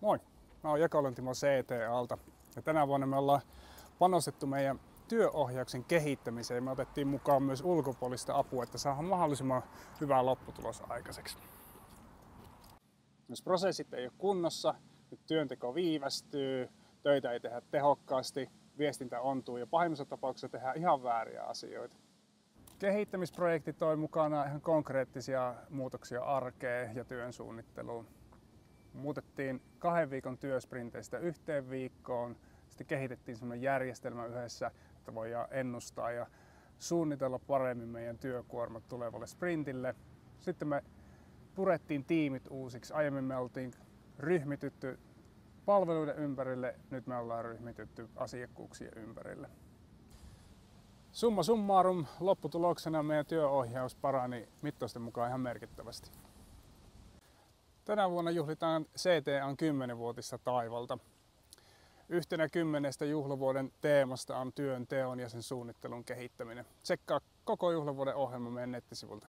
Moi, mä oon Jakolan Timo CTAlta ja tänä vuonna me ollaan panostettu meidän työohjauksen kehittämiseen. Me otettiin mukaan myös ulkopuolista apua, että saadaan mahdollisimman hyvä lopputulos aikaiseksi. Jos prosessit ei ole kunnossa, nyt työnteko viivästyy, töitä ei tehdä tehokkaasti, viestintä ontuu ja pahimmassa tapauksessa tehdään ihan vääriä asioita. Kehittämisprojekti toi mukana ihan konkreettisia muutoksia arkeen ja työn suunnitteluun. Muutettiin 2 viikon työsprinteistä 1 viikkoon. Sitten kehitettiin sellainen järjestelmä yhdessä, että voidaan ennustaa ja suunnitella paremmin meidän työkuormat tulevalle sprintille. Sitten me purettiin tiimit uusiksi. Aiemmin me oltiin ryhmitytty palveluiden ympärille, nyt me ollaan ryhmitytty asiakkuuksien ympärille. Summa summarum, lopputuloksena meidän työohjaus parani mittausten mukaan ihan merkittävästi. Tänä vuonna juhlitaan CTAn 10-vuotista taivalta. Yhtenä 10 juhlavuoden teemasta on työn teon ja sen suunnittelun kehittäminen. Tsekkaa koko juhlavuoden ohjelma meidän nettisivulta.